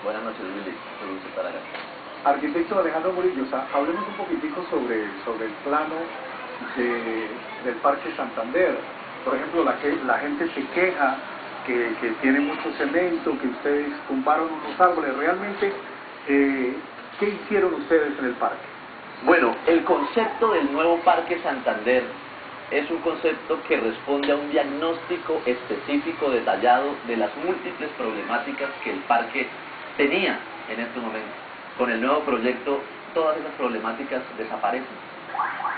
Buenas noches, Willy. Un gusto estar acá. Arquitecto Alejandro Murillo, hablemos un poquitico sobre el plano del Parque Santander. Por ejemplo, la gente se queja que tiene mucho cemento, que ustedes tumbaron unos árboles. Realmente, ¿qué hicieron ustedes en el parque? Bueno, el concepto del nuevo Parque Santander es un concepto que responde a un diagnóstico específico, detallado, de las múltiples problemáticas que el parque tenía en este momento. Con el nuevo proyecto, todas esas problemáticas desaparecen.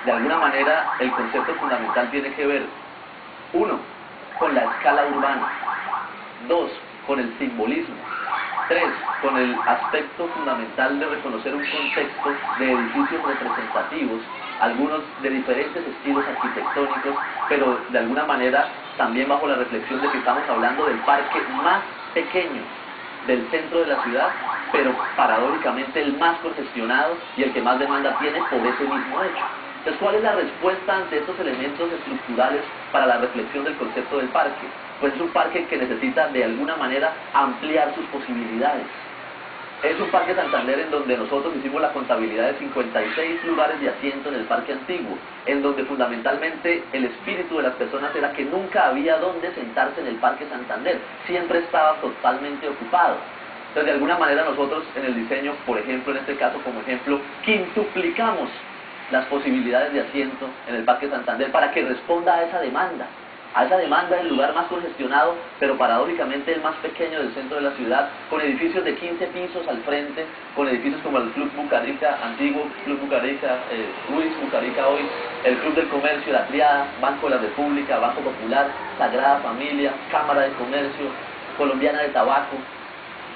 De alguna manera, el concepto fundamental tiene que ver, 1, con la escala urbana, 2, con el simbolismo, 3, con el aspecto fundamental de reconocer un contexto de edificios representativos, algunos de diferentes estilos arquitectónicos, pero de alguna manera también bajo la reflexión de que estamos hablando del parque más pequeño del centro de la ciudad, pero paradójicamente el más congestionado y el que más demanda tiene por ese mismo hecho. Entonces, ¿cuál es la respuesta ante estos elementos estructurales para la reflexión del concepto del parque? Pues es un parque que necesita de alguna manera ampliar sus posibilidades. Es un Parque Santander en donde nosotros hicimos la contabilidad de 56 lugares de asiento en el parque antiguo, en donde fundamentalmente el espíritu de las personas era que nunca había donde sentarse en el Parque Santander, siempre estaba totalmente ocupado. Entonces, de alguna manera nosotros en el diseño, por ejemplo, en este caso como ejemplo, quintuplicamos las posibilidades de asiento en el Parque Santander para que responda a esa demanda del lugar más congestionado, pero paradójicamente el más pequeño del centro de la ciudad, con edificios de 15 pisos al frente, con edificios como el Club Bucarica, antiguo Club Bucarica, Luis Bucarica hoy, el Club del Comercio, La Triada, Banco de la República, Banco Popular, Sagrada Familia, Cámara de Comercio, Colombiana de Tabaco.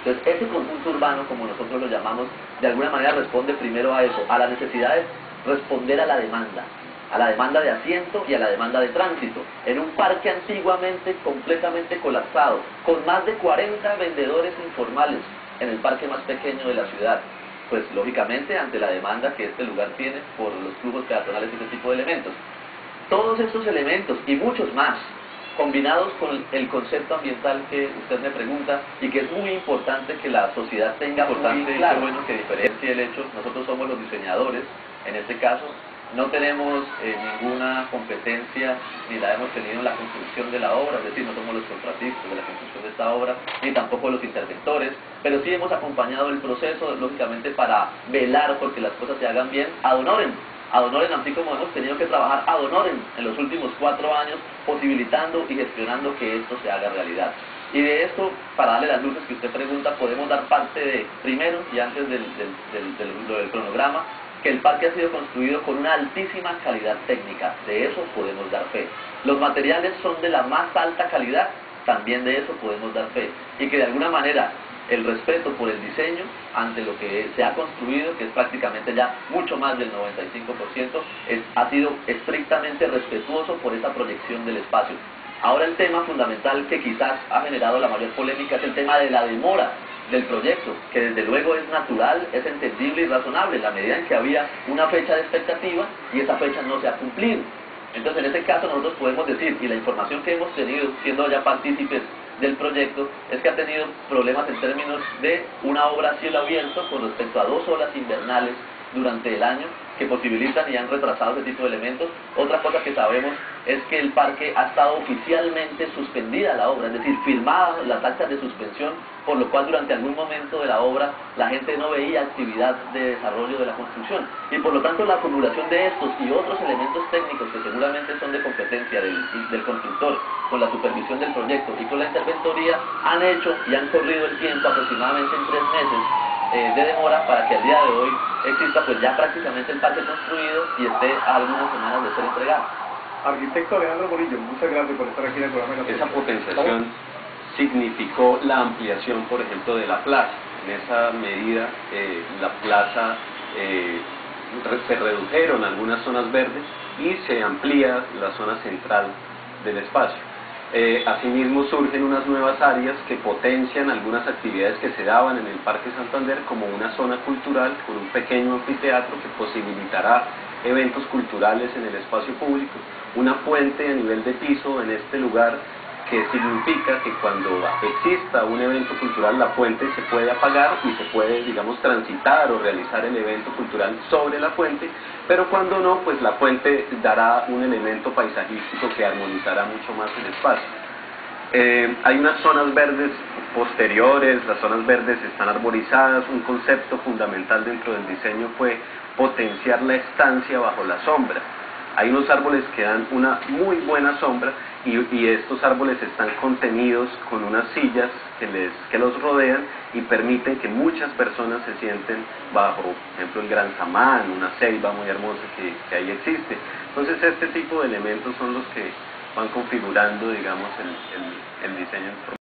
Entonces, ese conjunto urbano, como nosotros lo llamamos, de alguna manera responde primero a eso, a la necesidad de responder a la demanda de asiento y a la demanda de tránsito, en un parque antiguamente completamente colapsado, con más de 40 vendedores informales en el parque más pequeño de la ciudad. Pues lógicamente ante la demanda que este lugar tiene por los flujos peatonales y ese tipo de elementos. Todos estos elementos y muchos más, combinados con el concepto ambiental que usted me pregunta y que es muy importante que la sociedad tenga muy claro. Qué bueno que diferencie el hecho, nosotros somos los diseñadores, en este caso, no tenemos ninguna competencia, ni la hemos tenido en la construcción de la obra, es decir, no somos los contratistas de la construcción de esta obra, ni tampoco los interventores, pero sí hemos acompañado el proceso, lógicamente, para velar porque las cosas se hagan bien ad honorem, así como hemos tenido que trabajar ad honorem en los últimos 4 años, posibilitando y gestionando que esto se haga realidad. Y de esto, para darle las luces que usted pregunta, podemos dar parte de, primero, y antes del cronograma, que el parque ha sido construido con una altísima calidad técnica, de eso podemos dar fe. Los materiales son de la más alta calidad, también de eso podemos dar fe. Y que de alguna manera el respeto por el diseño ante lo que se ha construido, que es prácticamente ya mucho más del 95%, ha sido estrictamente respetuoso por esa proyección del espacio. Ahora el tema fundamental que quizás ha generado la mayor polémica es el tema de la demora del proyecto, que desde luego es natural, es entendible y razonable, en la medida en que había una fecha de expectativa y esa fecha no se ha cumplido. Entonces, en ese caso nosotros podemos decir, y la información que hemos tenido siendo ya partícipes del proyecto, es que ha tenido problemas en términos de una obra a cielo abierto con respecto a 2 olas invernales durante el año, que posibilitan y han retrasado ese tipo de elementos. Otra cosa que sabemos es que el parque ha estado oficialmente suspendida la obra, es decir, firmadas las actas de suspensión, por lo cual durante algún momento de la obra la gente no veía actividad de desarrollo de la construcción. Y por lo tanto la acumulación de estos y otros elementos técnicos que seguramente son de competencia del constructor, con la supervisión del proyecto y con la interventoría, han hecho y han corrido el tiempo aproximadamente en 3 meses de demora para que al día de hoy exista pues ya prácticamente el parque construido y esté a algunas semanas de ser entregado. Arquitecto Alejandro Murillo, muchas gracias por estar aquí en el programa. Esa potenciación significó la ampliación, por ejemplo, de la plaza. En esa medida, la plaza se redujeron algunas zonas verdes y se amplía la zona central del espacio. Asimismo surgen unas nuevas áreas que potencian algunas actividades que se daban en el Parque Santander, como una zona cultural con un pequeño anfiteatro que posibilitará eventos culturales en el espacio público, una fuente a nivel de piso en este lugar que significa que cuando exista un evento cultural la fuente se puede apagar y se puede, digamos, transitar o realizar el evento cultural sobre la fuente, pero cuando no, pues la fuente dará un elemento paisajístico que armonizará mucho más el espacio. Hay unas zonas verdes posteriores, las zonas verdes están arborizadas. Un concepto fundamental dentro del diseño fue potenciar la estancia bajo la sombra. Hay unos árboles que dan una muy buena sombra y estos árboles están contenidos con unas sillas que los rodean y permiten que muchas personas se sienten bajo, por ejemplo, el Gran Samán, una ceiba muy hermosa que ahí existe. Entonces este tipo de elementos son los que van configurando, digamos, el diseño.